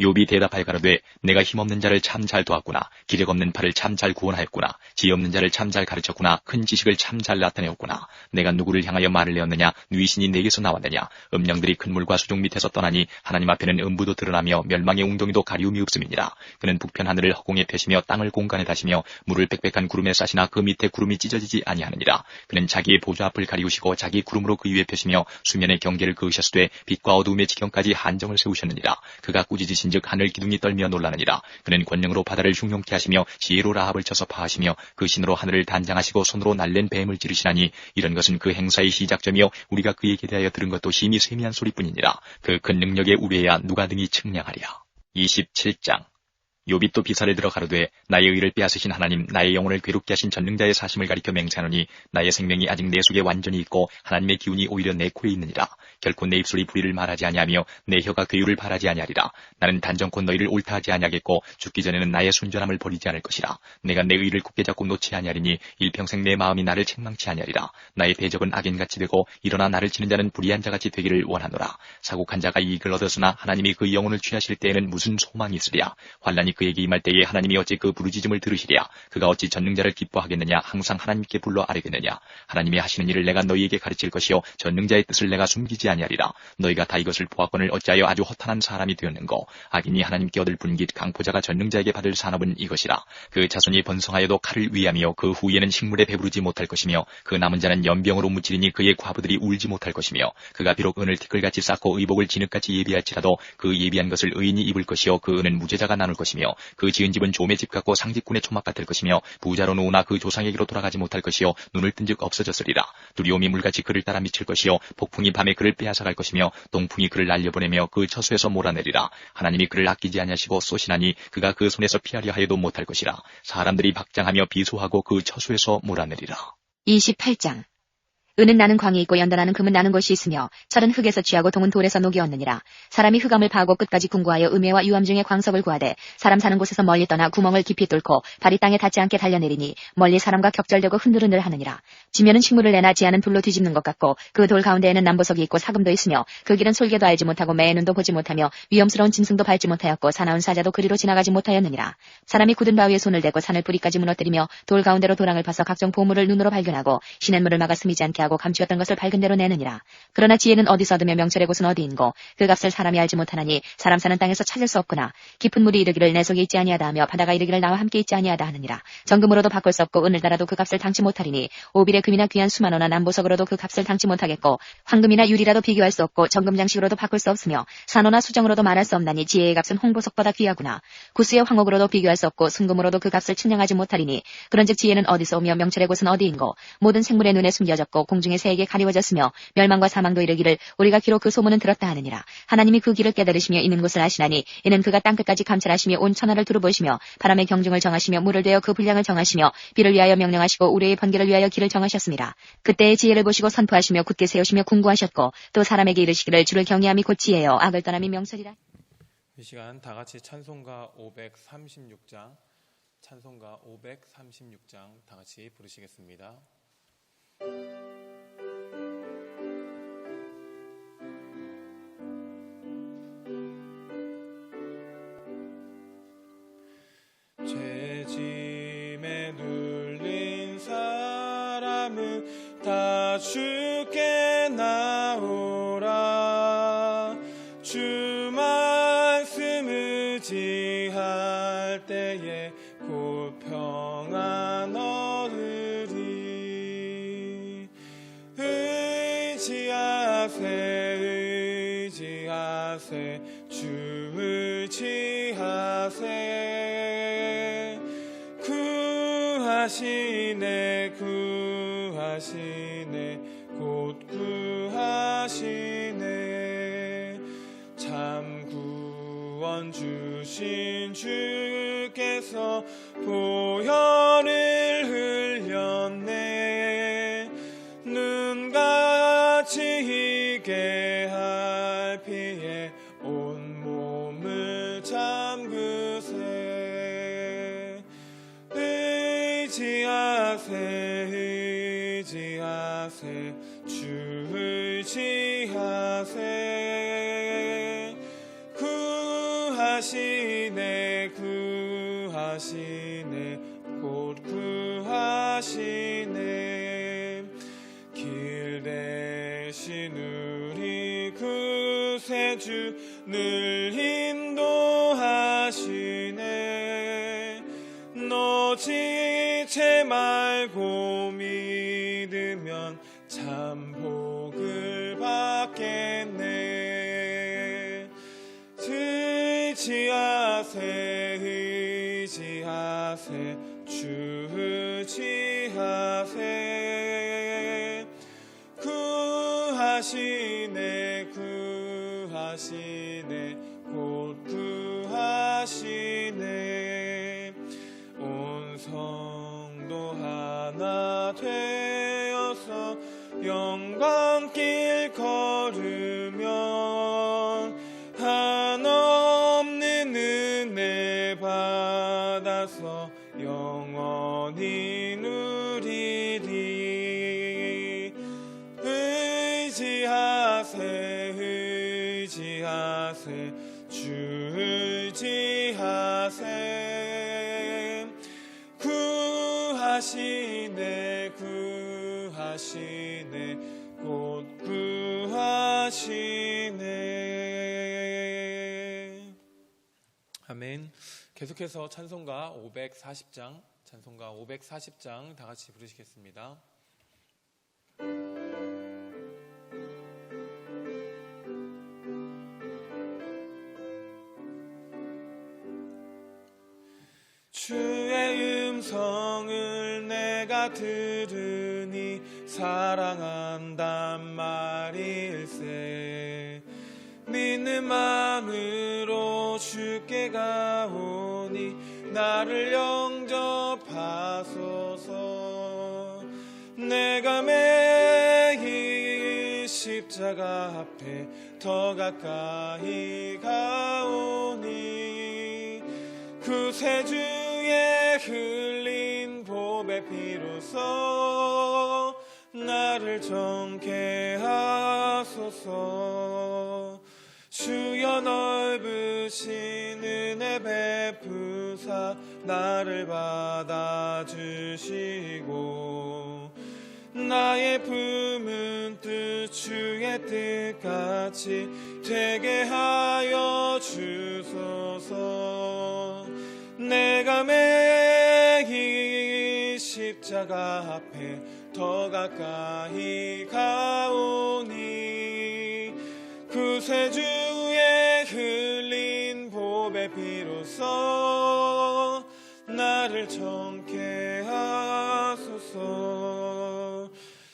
욥이 대답하여 가로되 내가 힘없는 자를 참 잘 도왔구나. 기력 없는 팔을 참 잘 구원하였구나. 지혜 없는 자를 참 잘 가르쳤구나. 큰 지식을 참 잘 나타내었구나. 내가 누구를 향하여 말을 내었느냐. 누이신이 내게서 나왔느냐. 음령들이 큰 물과 수족 밑에서 떠나니 하나님 앞에는 음부도 드러나며 멸망의 웅덩이도 가리움이 없음이니라. 그는 북편 하늘을 허공에 펴시며 땅을 공간에 다시며 물을 빽빽한 구름에 싸시나 그 밑에 구름이 찢어지지 아니하느니라. 그는 자기의 보좌 앞을 가리우시고 자기 구름으로 그 위에 펴시며 수면의 경계를 그으셨으되 빛과 어두움의 지경까지 한정을 세우셨느니라. 그가 꾸짖으신 즉 하늘 기둥이 떨며 놀라느니라. 그는 권능으로 바다를 흉용케 하시며 지혜로 라합을 쳐서 파하시며 그 신으로 하늘을 단장하시고 손으로 날랜 뱀을 찌르시나니 이런 것은 그 행사의 시작점이요 우리가 그에게 대하여 들은 것도 심히 세미한 소리뿐이니라. 그 큰 능력의 우배야 누가 등이 측량하랴. 27장. 욥이 또 비사를 들어 가로되 나의 의를 빼앗으신 하나님 나의 영혼을 괴롭게 하신 전능자의 사심을 가리켜 맹세하노니 나의 생명이 아직 내 속에 완전히 있고 하나님의 기운이 오히려 내 코에 있느니라. 결코 내 입술이 불의를 말하지 아니하며 내 혀가 괴유를 바라지 아니하리라. 나는 단정코 너희를 옳다하지 아니하겠고 죽기 전에는 나의 순전함을 버리지 않을 것이라. 내가 내 의를 굳게 잡고 놓지 아니하리니 일평생 내 마음이 나를 책망치 아니하리라. 나의 대적은 악인같이 되고 일어나 나를 치는 자는 불의한 자같이 되기를 원하노라. 사곡한 자가 이익을 얻었으나 하나님이 그 영혼을 취하실 때에는 무슨 소망이 있으랴. 환난이 그에게 임할 때에 하나님이 어찌 그 부르짖음을 들으시랴. 그가 어찌 전능자를 기뻐하겠느냐. 항상 하나님께 불러 아뢰겠느냐. 하나님이 하시는 일을 내가 너희에게 가르칠 것이요 전능자의 뜻을 내가 숨기지 아니하리라. 너희가 다 이것을 보았거늘 어찌하여 아주 허탄한 사람이 되었는고. 악인이 하나님께 얻을 분깃 강포자가 전능자에게 받을 산업은 이것이라. 그 자손이 번성하여도 칼을 위하며 그 후에는 식물에 배부르지 못할 것이며 그 남은 자는 연병으로 무찌르니 그의 과부들이 울지 못할 것이며 그가 비록 은을 티끌같이 쌓고 의복을 진흙같이 예비할지라도 그 예비한 것을 의인이 입을 것이요 그 은은 무죄자가 나눌 것이며 그 지은 집은 조의 집 같고 상집군의 초막 같을 것이며 부자로 노우나 그 조상에게로 돌아가지 못할 것이요 눈을 뜬즉 없어졌으리라. 두려움이 물같이 그를 따라 미칠 것이요 폭풍이 밤에 그를 빼앗아갈 것이며 동풍이 그를 날려보내며 그 처소에서 몰아내리라. 하나님이 그를 아끼지 아니하시고 쏘시나니 그가 그 손에서 피하려 하여도 못할 것이라. 사람들이 박장하며 비소하고 그 처소에서 몰아내리라. 28장. 은은 나는 광이 있고 연단하는 금은 나는 것이 있으며 철은 흙에서 취하고 동은 돌에서 녹이 얻느니라. 사람이 흑암을 파하고 끝까지 궁구하여 음해와 유암 중에 광석을 구하되 사람 사는 곳에서 멀리 떠나 구멍을 깊이 뚫고 발이 땅에 닿지 않게 달려내리니 멀리 사람과 격절되고 흔들흔들 하느니라. 지면은 식물을 내나 지하는 돌로 뒤집는 것 같고 그 돌 가운데에는 남보석이 있고 사금도 있으며 그 길은 솔개도 알지 못하고 매의 눈도 보지 못하며 위험스러운 짐승도 밟지 못하였고 사나운 사자도 그리로 지나가지 못하였느니라. 사람이 굳은 바위에 손을 대고 산을 뿌리까지 무너뜨리며 돌 가운데로 도랑을 파서 각종 보물을 눈으로 발견하고 시냇물을 막아 스미지 않게 감싸고 감추었던 것을 밝은 대로 내느니라. 그러나 지혜는 어디서 얻으며 명철의 곳은 어디인고 그 값을 사람이 알지 못하나니 사람 사는 땅에서 찾을 수 없구나. 깊은 물이 이르기를 내 속에 있지 아니하다 하며 바다가 이르기를 나와 함께 있지 아니하다 하느니라. 정금으로도 바꿀 수 없고 은을 달아도 그 값을 당치 못하리니 오빌의 금이나 귀한 수만호나 남보석으로도 그 값을 당치 못하겠고 황금이나 유리라도 비교할 수 없고 정금 장식으로도 바꿀 수 없으며 산호나 수정으로도 말할 수 없나니 지혜의 값은 홍보석보다 귀하구나. 구스의 황옥으로도 비교할 수 없고 순금으로도 그 값을 측량하지 못하리니 그런즉 지혜는 어디서 오며 명철의 곳은 어디인고 모든 생물의 눈에 숨겨졌고 공중의 새에게 가리워졌으며 멸망과 사망도 이르기를 우리가 기록 그 소문은 들었다 하느니라. 하나님이 그 길을 깨달으시며 있는 곳을 아시나니 이는 그가 땅끝까지 감찰하시며 온 천하를 두루보시며 바람의 경중을 정하시며 물을 대어 그 분량을 정하시며 비를 위하여 명령하시고 우레의 번개를 위하여 길을 정하셨습니다. 그때의 지혜를 보시고 선포하시며 굳게 세우시며 궁구하셨고 또 사람에게 이르시기를 주를 경외함이 곧 지혜요 악을 떠남이 명철이라. 이 시간 다 같이 찬송가 536장 다 같이 부르시겠습니다. 죄짐에 눌린 사람은 다 주께 나오라. 주 말씀 의지할 때에 곧 평안 얻으리. 의지하세 주 의지하세. 구하시네 곧 구하시네. 참 구원 주신 주께서 보혈을 흘렸네. 눈같이 희게 할 피에 온몸을 잠그세. 의지하세 주 의지하세. 구하시네 곧 구하시네. 길 대신 우리 구세주 늘 인도하시네. 너 지체 말고 믿으면 참 복을 받겠네. 의지하세 주 의지하세. 구하시네 곧 구하시네. 온 성도 하나 되어서 영광길 걸으면 한없는 은혜 받아서 영원히 누리리. 의지하세 주 의지하세. 구하시네 곧 구하시네. 아멘. 계속해서 찬송가 540장 다 같이 부르시겠습니다. 주의 음성을 내가 들으니 사랑한단 말일세. 믿는 마음으로 주께 가오니 나를 영접하소서. 내가 매일 십자가 앞에 더 가까이 가오니 구세주의 흘린 보배 피로써 나를 정케 하소서. 주여 넓으신 은혜 베푸사 나를 받아주시고 나의 품은 뜻 주의 뜻같이 되게 하여 주소서. 내가 매일 십자가 앞에 더 가까이 가오니 구세주의 흘린 보배 피로써 나를 정케 하소서.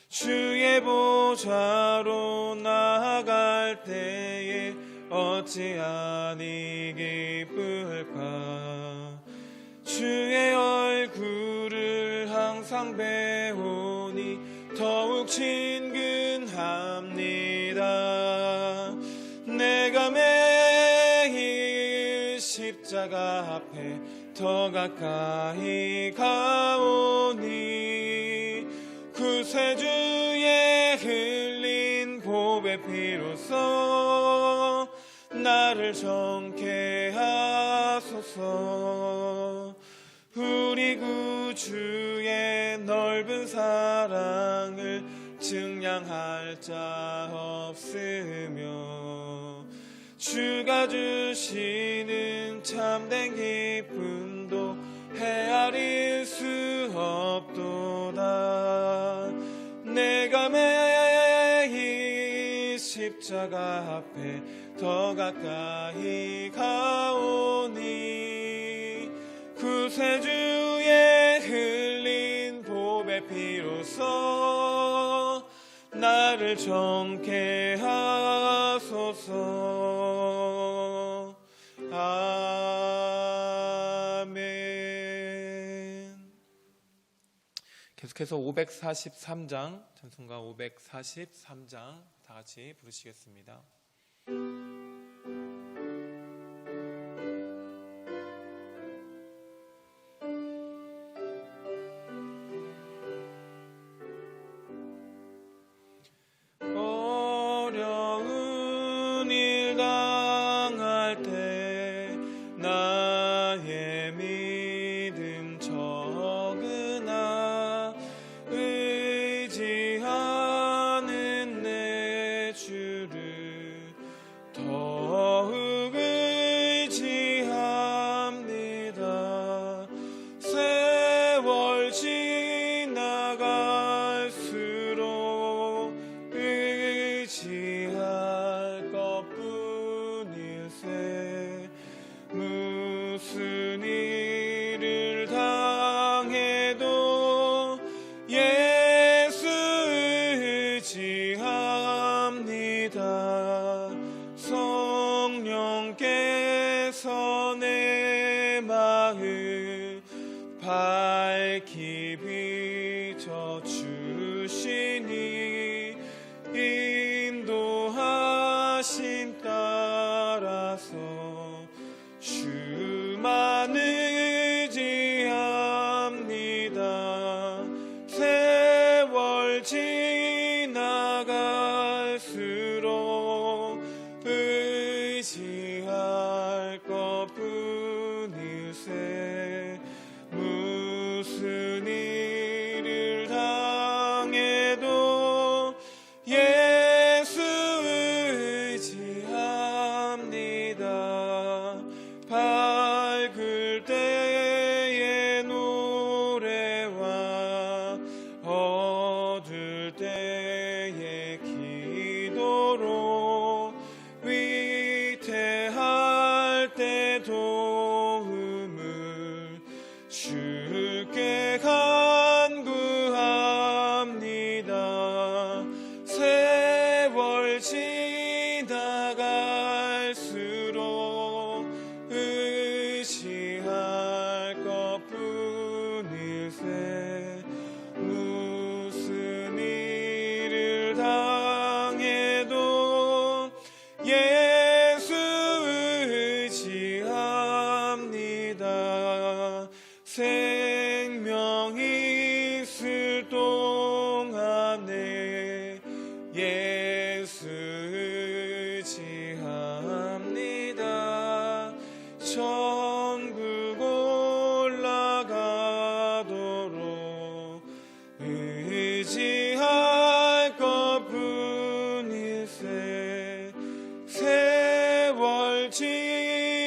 주의 보좌로 나아갈 때에 어찌하니 기쁠까. 주의 얼굴을 항상 배우니 더욱 친근합니다. 내가 매일 십자가 앞에 더 가까이 가오니 구세주의 흘린 보배 피로써 나를 정케 하소서. 우리 구주의 넓은 사랑을 증량할 자 없으며 주가 주시는 참된 기쁨도 헤아릴 수 없도다. 내가 매일 십자가 앞에 더 가까이 가오니 구세주의 흘린 보배 피로써 나를 정케 하소서. 아멘. 계속해서 543장, 찬송가 543장 다 같이 부르시겠습니다. 어려운 일 당할 때 나의 믿음 적으나 의지하는 내 주를 더욱 의지합니다. 세월 지나갈수록 의지할 것뿐일세. 무슨 일을 당해도 예수 의지합니다. 성령께서 내 마음 밝히 비춰주시니 인도하심 따라서 주만 의지합니다. 세월 지나갈수록 의지할 것뿐일세. 무슨 일을 당해도 예수 의지합니다. 밝을 때의 노래와 어두울 때의 기도로 위태할 때 도움을 주께 간구합니다. 세월 지나갈수록 의지할 것뿐일세. 무슨 일을 당해도 예수 의지합니다. 생명이 있을 동안에 예수 의지합니다. 천국 올라가도록 의지합니다.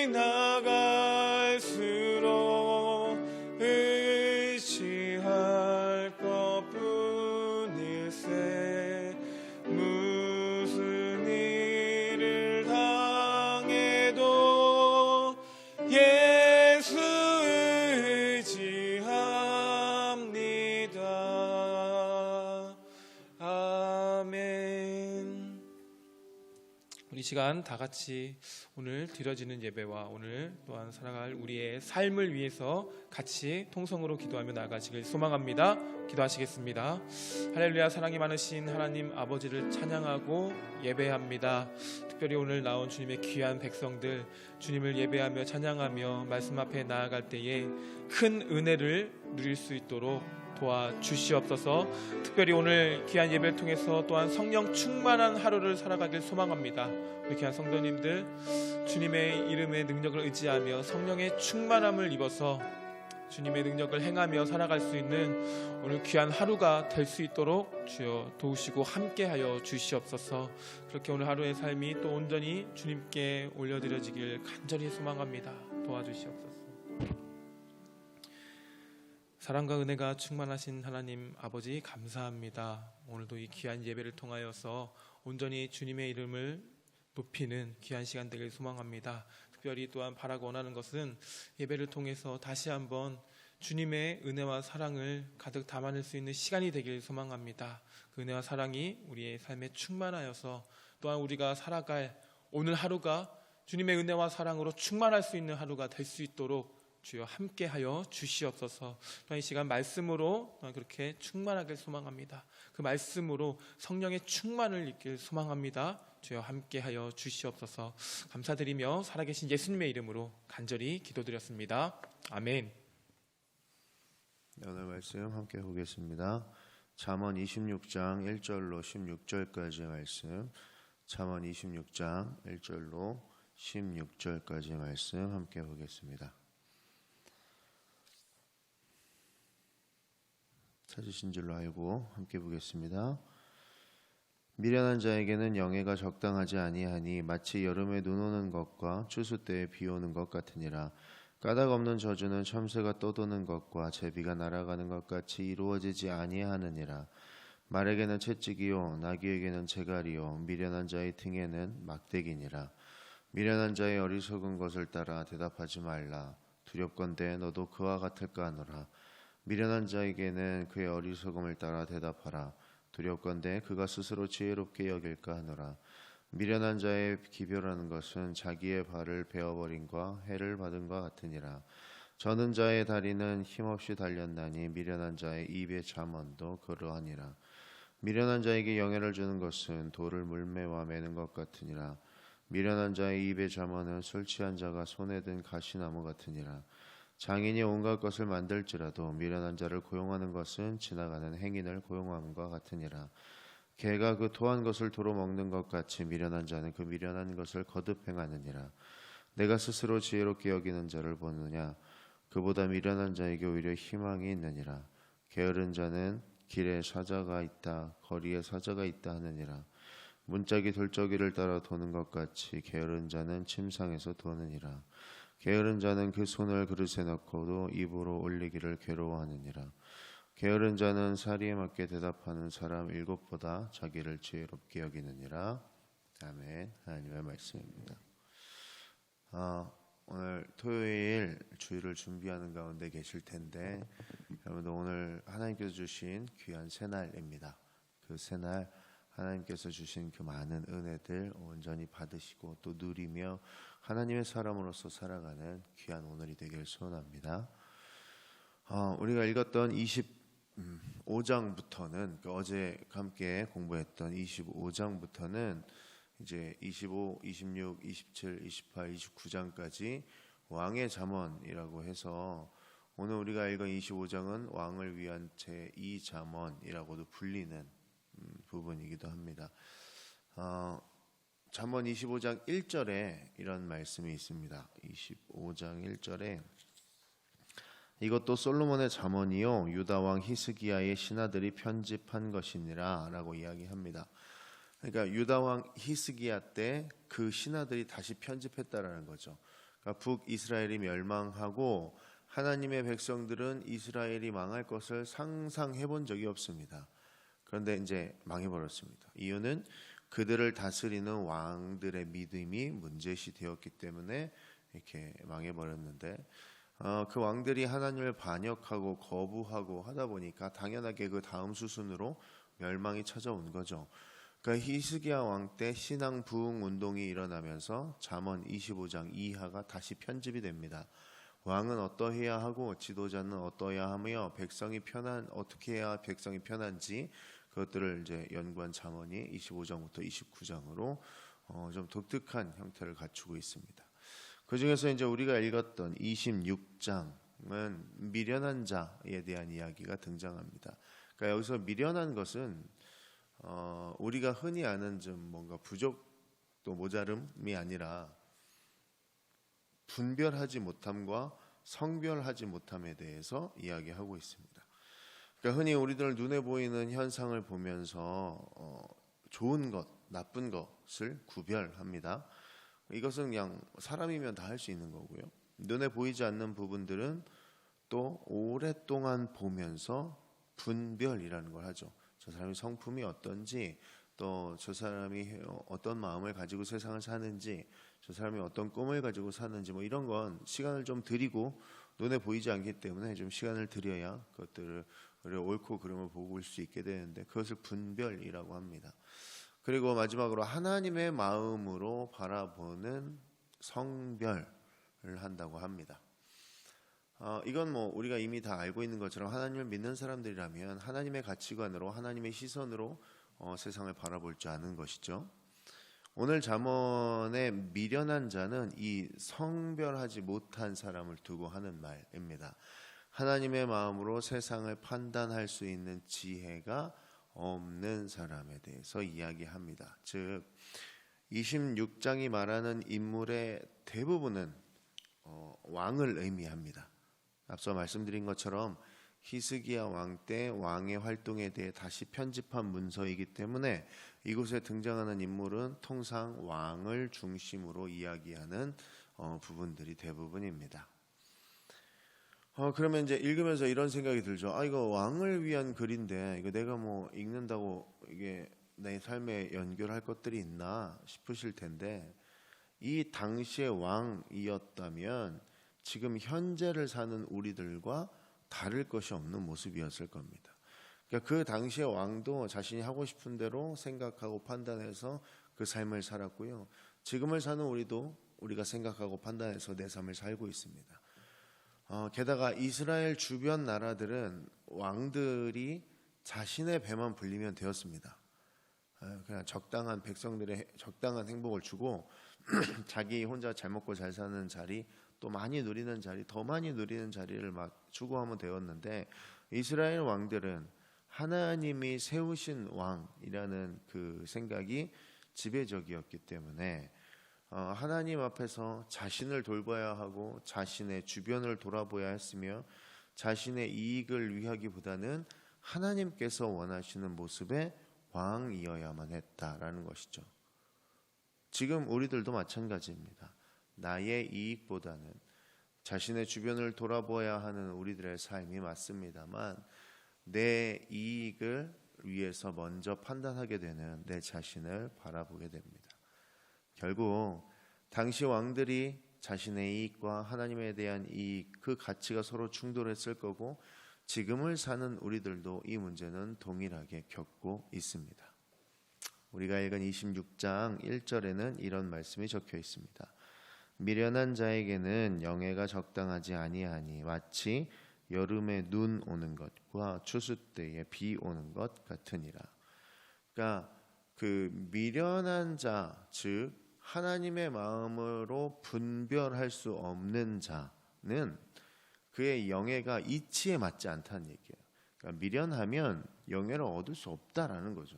지나갈수록 의지할 것뿐일세. 무슨 일을 당해도 예수 의지합니다. 아멘. 우리 시간 다 같이 오늘 드려지는 예배와 오늘 또한 살아갈 우리의 삶을 위해서 같이 통성으로 기도하며 나아가시길 소망합니다. 기도하시겠습니다. 할렐루야. 사랑이 많으신 하나님 아버지를 찬양하고 예배합니다. 특별히 오늘 나온 주님의 귀한 백성들, 주님을 예배하며 찬양하며 말씀 앞에 나아갈 때에 큰 은혜를 누릴 수 있도록 도와주시옵소서. 특별히 오늘 귀한 예배를 통해서 또한 성령 충만한 하루를 살아가길 소망합니다. 우리 귀한 성도님들, 주님의 이름의 능력을 의지하며 성령의 충만함을 입어서 주님의 능력을 행하며 살아갈 수 있는 오늘 귀한 하루가 될 수 있도록 주여 도우시고 함께하여 주시옵소서. 그렇게 오늘 하루의 삶이 또 온전히 주님께 올려드려지길 간절히 소망합니다. 도와주시옵소서. 사랑과 은혜가 충만하신 하나님 아버지 감사합니다. 오늘도 이 귀한 예배를 통하여서 온전히 주님의 이름을 높이는 귀한 시간 되길 소망합니다. 특별히 또한 바라고 원하는 것은 예배를 통해서 다시 한번 주님의 은혜와 사랑을 가득 담아낼 수 있는 시간이 되길 소망합니다. 그 은혜와 사랑이 우리의 삶에 충만하여서 또한 우리가 살아갈 오늘 하루가 주님의 은혜와 사랑으로 충만할 수 있는 하루가 될 수 있도록 주여 함께하여 주시옵소서. 또한 이 시간 말씀으로 또한 그렇게 충만하길 소망합니다. 그 말씀으로 성령의 충만을 입길 소망합니다. 주여 함께하여 주시옵소서. 감사드리며 살아계신 예수님의 이름으로 간절히 기도드렸습니다. 아멘. 네, 오늘 말씀 함께 보겠습니다. 잠언 26장 1절로 16절까지의 말씀, 잠언 26장 1절로 16절까지의 말씀 함께 보겠습니다. 찾으신 줄로 알고 함께 보겠습니다. 미련한 자에게는 영예가 적당하지 아니하니 마치 여름에 눈 오는 것과 추수 때에 비 오는 것 같으니라. 까닭 없는 저주는 참새가 떠도는 것과 제비가 날아가는 것 같이 이루어지지 아니하느니라. 말에게는 채찍이요 나귀에게는 재갈이요 미련한 자의 등에는 막대기니라. 미련한 자의 어리석은 것을 따라 대답하지 말라. 두렵건대 너도 그와 같을까 하노라. 미련한 자에게는 그의 어리석음을 따라 대답하라. 두렵건대 그가 스스로 지혜롭게 여길까 하노라. 미련한 자의 기별하는 것은 자기의 발을 베어버림과 해를 받음과 같으니라. 저는 자의 다리는 힘없이 달렸나니 미련한 자의 입의 잠언도 그러하니라. 미련한 자에게 영예를 주는 것은 돌을 물매와 매는 것 같으니라. 미련한 자의 입의 잠언은 술 취한 자가 손에 든 가시나무 같으니라. 장인이 온갖 것을 만들지라도 미련한 자를 고용하는 것은 지나가는 행인을 고용함과 같으니라. 개가 그 토한 것을 도로 먹는 것 같이 미련한 자는 그 미련한 것을 거듭 행하느니라. 내가 스스로 지혜롭게 여기는 자를 보느냐. 그보다 미련한 자에게 오히려 희망이 있느니라. 게으른 자는 길에 사자가 있다 거리에 사자가 있다 하느니라. 문짝이 돌적이를 따라 도는 것 같이 게으른 자는 침상에서 도느니라. 게으른 자는 그 손을 그릇에 넣고도 입으로 올리기를 괴로워하느니라. 게으른 자는 사리에 맞게 대답하는 사람 7보다 자기를 지혜롭게 여기느니라. 아멘. 하나님의 말씀입니다. 오늘 토요일 주일을 준비하는 가운데 계실 텐데 여러분도 오늘 하나님께서 주신 귀한 새날입니다. 그 새날 하나님께서 주신 그 많은 은혜들 온전히 받으시고 또 누리며 하나님의 사람으로서 살아가는 귀한 오늘이 되길 소원합니다. 우리가 읽었던 25장부터는 어제 함께 공부했던 25장부터는 이제 25, 26, 27, 28, 29장까지 왕의 잠언이라고 해서 오늘 우리가 읽은 25장은 왕을 위한 제2잠언이라고도 불리는 부분이기도 합니다. 잠언 25장 1절에 이런 말씀이 있습니다. 25장 1절에 이것도 솔로몬의 잠언이요 유다 왕 히스기야의 신하들이 편집한 것이니라 라고 이야기합니다. 그러니까 유다 왕 히스기야 때 그 신하들이 다시 편집했다라는 거죠. 그러니까 북이스라엘이 멸망하고 하나님의 백성들은 이스라엘이 망할 것을 상상해 본 적이 없습니다. 그런데 이제 망해버렸습니다. 이유는 그들을 다스리는 왕들의 믿음이 문제시되었기 때문에 이렇게 망해버렸는데, 그 왕들이 하나님을 반역하고 거부하고 하다 보니까 당연하게 그 다음 수순으로 멸망이 찾아온 거죠. 그러니까 히스기야 왕 때 신앙 부흥 운동이 일어나면서 잠언 25장 이하가 다시 편집이 됩니다. 왕은 어떠해야 하고 지도자는 어떠해야 하며 백성이 어떻게 해야 백성이 편한지 그것들을 이제 연구한 잠언이 25장부터 29장으로 좀 독특한 형태를 갖추고 있습니다. 그 중에서 이제 우리가 읽었던 26장은 미련한 자에 대한 이야기가 등장합니다. 그러니까 여기서 미련한 것은 우리가 흔히 아는 좀 뭔가 부족 또 모자름이 아니라 분별하지 못함과 성별하지 못함에 대해서 이야기하고 있습니다. 그러니까 흔히 우리들 눈에 보이는 현상을 보면서 좋은 것, 나쁜 것을 구별합니다. 이것은 그냥 사람이면 다 할 수 있는 거고요. 눈에 보이지 않는 부분들은 또 오랫동안 보면서 분별이라는 걸 하죠. 저 사람의 성품이 어떤지, 또 저 사람이 어떤 마음을 가지고 세상을 사는지, 저 사람이 어떤 꿈을 가지고 사는지, 뭐 이런 건 시간을 좀 들이고 눈에 보이지 않기 때문에 좀 시간을 들여야 그것들을 옳고 그름을 보고 볼 수 있게 되는데, 그것을 분별이라고 합니다. 그리고 마지막으로 하나님의 마음으로 바라보는 성별을 한다고 합니다. 이건 뭐 우리가 이미 다 알고 있는 것처럼 하나님을 믿는 사람들이라면 하나님의 가치관으로, 하나님의 시선으로 세상을 바라볼 줄 아는 것이죠. 오늘 잠언의 미련한 자는 이 성별하지 못한 사람을 두고 하는 말입니다. 하나님의 마음으로 세상을 판단할 수 있는 지혜가 없는 사람에 대해서 이야기합니다. 즉 26장이 말하는 인물의 대부분은 왕을 의미합니다. 앞서 말씀드린 것처럼 히스기야 왕 때 왕의 활동에 대해 다시 편집한 문서이기 때문에 이곳에 등장하는 인물은 통상 왕을 중심으로 이야기하는 부분들이 대부분입니다. 그러면 이제 읽으면서 이런 생각이 들죠. 이거 왕을 위한 글인데 이거 내가 뭐 읽는다고 이게 내 삶에 연결할 것들이 있나 싶으실 텐데, 이 당시의 왕이었다면 지금 현재를 사는 우리들과 다를 것이 없는 모습이었을 겁니다. 그러니까 그 당시의 왕도 자신이 하고 싶은 대로 생각하고 판단해서 그 삶을 살았고요. 지금을 사는 우리도 우리가 생각하고 판단해서 내 삶을 살고 있습니다. 게다가 이스라엘 주변 나라들은 왕들이 자신의 배만 불리면 되었습니다. 그냥 적당한 백성들의 적당한 행복을 주고 자기 혼자 잘 먹고 잘 사는 자리, 또 많이 누리는 자리, 더 많이 누리는 자리를 막 추구하면 되었는데, 이스라엘 왕들은 하나님이 세우신 왕이라는 그 생각이 지배적이었기 때문에 하나님 앞에서 자신을 돌봐야 하고 자신의 주변을 돌아보아야 했으며, 자신의 이익을 위하기보다는 하나님께서 원하시는 모습의 왕이어야만 했다라는 것이죠. 지금 우리들도 마찬가지입니다. 나의 이익보다는 자신의 주변을 돌아보아야 하는 우리들의 삶이 맞습니다만, 내 이익을 위해서 먼저 판단하게 되는 내 자신을 바라보게 됩니다. 결국 당시 왕들이 자신의 이익과 하나님에 대한 이익, 그 가치가 서로 충돌했을 거고, 지금을 사는 우리들도 이 문제는 동일하게 겪고 있습니다. 우리가 읽은 26장 1절에는 이런 말씀이 적혀 있습니다. 미련한 자에게는 영예가 적당하지 아니하니 마치 여름에 눈 오는 것과 추수 때에 비 오는 것 같으니라. 그러니까 그 미련한 자, 즉 하나님의 마음으로 분별할 수 없는 자는 그의 영예가 이치에 맞지 않다는 얘기예요. 그러니까 미련하면 영예를 얻을 수 없다라는 거죠.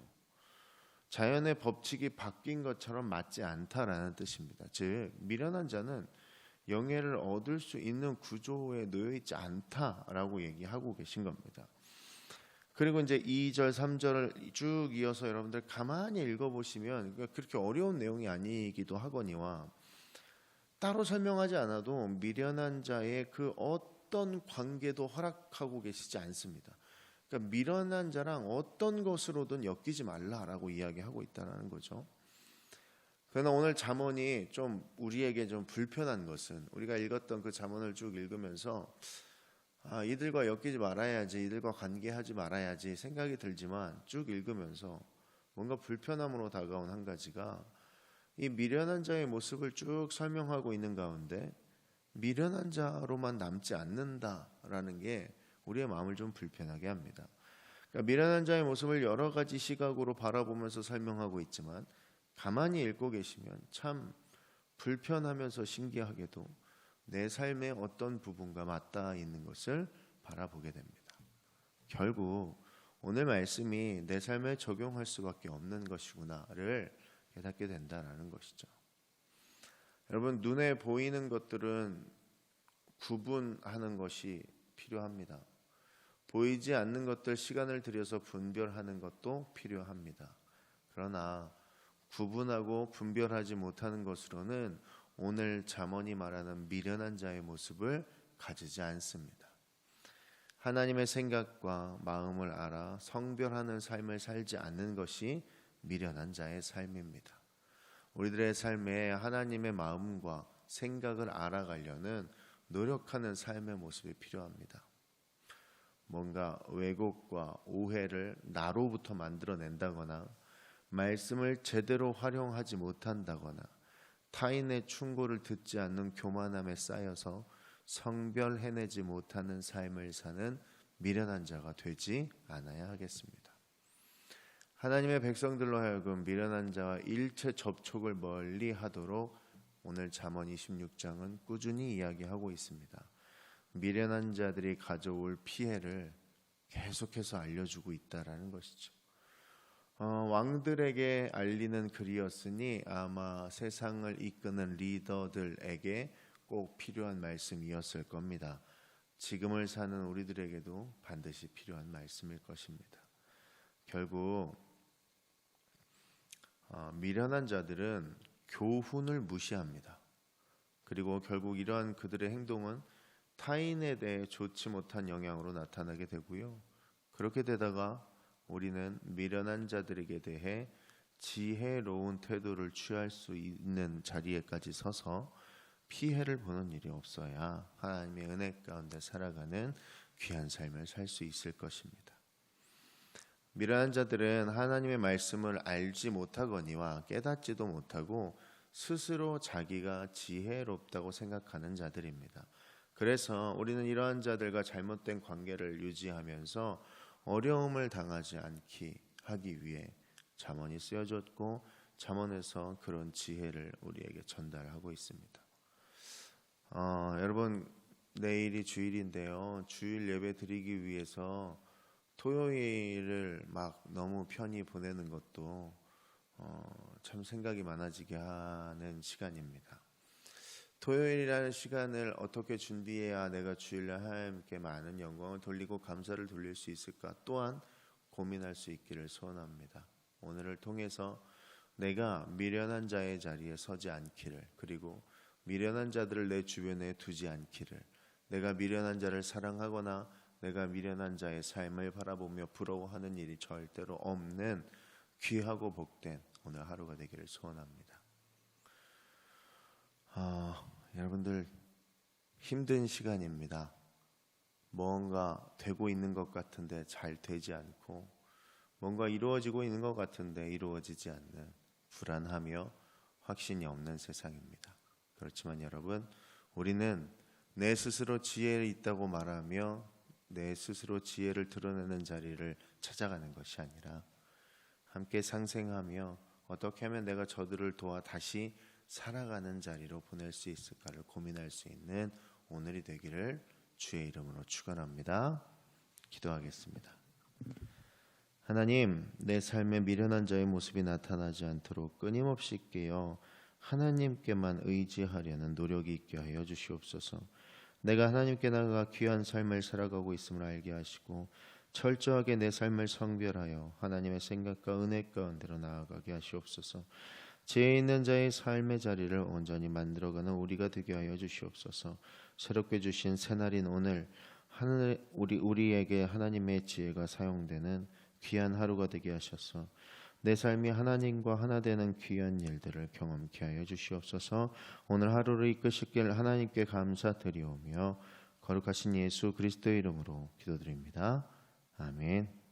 자연의 법칙이 바뀐 것처럼 맞지 않다라는 뜻입니다. 즉 미련한 자는 영예를 얻을 수 있는 구조에 놓여 있지 않다라고 얘기하고 계신 겁니다. 그리고 이제 2절, 3절을 쭉 이어서 여러분들 가만히 읽어보시면 그렇게 어려운 내용이 아니기도 하거니와, 따로 설명하지 않아도 미련한 자의 그 어떤 관계도 허락하고 계시지 않습니다. 그러니까 미련한 자랑 어떤 것으로든 엮이지 말라라고 이야기하고 있다는 거죠. 그러나 오늘 잠언이 좀 우리에게 좀 불편한 것은 우리가 읽었던 그 잠언을 쭉 읽으면서 이들과 엮이지 말아야지, 이들과 관계하지 말아야지 생각이 들지만 쭉 읽으면서 뭔가 불편함으로 다가온 한 가지가 이 미련한 자의 모습을 쭉 설명하고 있는 가운데 미련한 자로만 남지 않는다라는 게 우리의 마음을 좀 불편하게 합니다. 그러니까 미련한 자의 모습을 여러 가지 시각으로 바라보면서 설명하고 있지만 가만히 읽고 계시면 참 불편하면서 신기하게도 내 삶의 어떤 부분과 맞닿아 있는 것을 바라보게 됩니다. 결국 오늘 말씀이 내 삶에 적용할 수밖에 없는 것이구나를 깨닫게 된다는 것이죠. 여러분, 눈에 보이는 것들은 구분하는 것이 필요합니다. 보이지 않는 것들 시간을 들여서 분별하는 것도 필요합니다. 그러나 구분하고 분별하지 못하는 것으로는 오늘 잠언이 말하는 미련한 자의 모습을 가지지 않습니다. 하나님의 생각과 마음을 알아 성별하는 삶을 살지 않는 것이 미련한 자의 삶입니다. 우리들의 삶에 하나님의 마음과 생각을 알아가려는 노력하는 삶의 모습이 필요합니다. 뭔가 왜곡과 오해를 나로부터 만들어낸다거나 말씀을 제대로 활용하지 못한다거나 타인의 충고를 듣지 않는 교만함에 쌓여서 성별해내지 못하는 삶을 사는 미련한 자가 되지 않아야 하겠습니다. 하나님의 백성들로 하여금 미련한 자와 일체 접촉을 멀리 하도록 오늘 잠언 26장은 꾸준히 이야기하고 있습니다. 미련한 자들이 가져올 피해를 계속해서 알려주고 있다라는 것이죠. 왕들에게 알리는 글이었으니 아마 세상을 이끄는 리더들에게 꼭 필요한 말씀이었을 겁니다. 지금을 사는 우리들에게도 반드시 필요한 말씀일 것입니다. 결국 미련한 자들은 교훈을 무시합니다. 그리고 결국 이러한 그들의 행동은 타인에 대해 좋지 못한 영향으로 나타나게 되고요. 그렇게 되다가 우리는 미련한 자들에게 대해 지혜로운 태도를 취할 수 있는 자리에까지 서서 피해를 보는 일이 없어야 하나님의 은혜 가운데 살아가는 귀한 삶을 살 수 있을 것입니다. 미련한 자들은 하나님의 말씀을 알지 못하거니와 깨닫지도 못하고 스스로 자기가 지혜롭다고 생각하는 자들입니다. 그래서 우리는 이러한 자들과 잘못된 관계를 유지하면서 어려움을 당하지 않게 하기 위해 잠언이 쓰여졌고 잠언에서 그런 지혜를 우리에게 전달하고 있습니다. 여러분, 내일이 주일인데요. 주일 예배 드리기 위해서 토요일을 막 너무 편히 보내는 것도 참 생각이 많아지게 하는 시간입니다. 토요일이라는 시간을 어떻게 준비해야 내가 주일날 하나님께 많은 영광을 돌리고 감사를 돌릴 수 있을까 또한 고민할 수 있기를 소원합니다. 오늘을 통해서 내가 미련한 자의 자리에 서지 않기를, 그리고 미련한 자들을 내 주변에 두지 않기를, 내가 미련한 자를 사랑하거나 내가 미련한 자의 삶을 바라보며 부러워하는 일이 절대로 없는 귀하고 복된 오늘 하루가 되기를 소원합니다. 여러분들 힘든 시간입니다. 뭔가 되고 있는 것 같은데 잘 되지 않고 뭔가 이루어지고 있는 것 같은데 이루어지지 않는 불안하며 확신이 없는 세상입니다. 그렇지만 여러분, 우리는 내 스스로 지혜가 있다고 말하며 내 스스로 지혜를 드러내는 자리를 찾아가는 것이 아니라 함께 상생하며 어떻게 하면 내가 저들을 도와 다시 살아가는 자리로 보낼 수 있을까를 고민할 수 있는 오늘이 되기를 주의 이름으로 축원합니다. 기도하겠습니다. 하나님, 내 삶에 미련한 자의 모습이 나타나지 않도록 끊임없이 깨어 하나님께만 의지하려는 노력이 있게 하여 주시옵소서. 내가 하나님께 나아가 귀한 삶을 살아가고 있음을 알게 하시고 철저하게 내 삶을 성별하여 하나님의 생각과 은혜 가운데로 나아가게 하시옵소서. 지혜 있는 자의 삶의 자리를 온전히 만들어가는 우리가 되게 하여 주시옵소서. 새롭게 주신 새날인 오늘 우리에게 하나님의 지혜가 사용되는 귀한 하루가 되게 하셔서 내 삶이 하나님과 하나 되는 귀한 일들을 경험케 하여 주시옵소서. 오늘 하루를 이끄시길 하나님께 감사드리오며 거룩하신 예수 그리스도의 이름으로 기도드립니다. 아멘.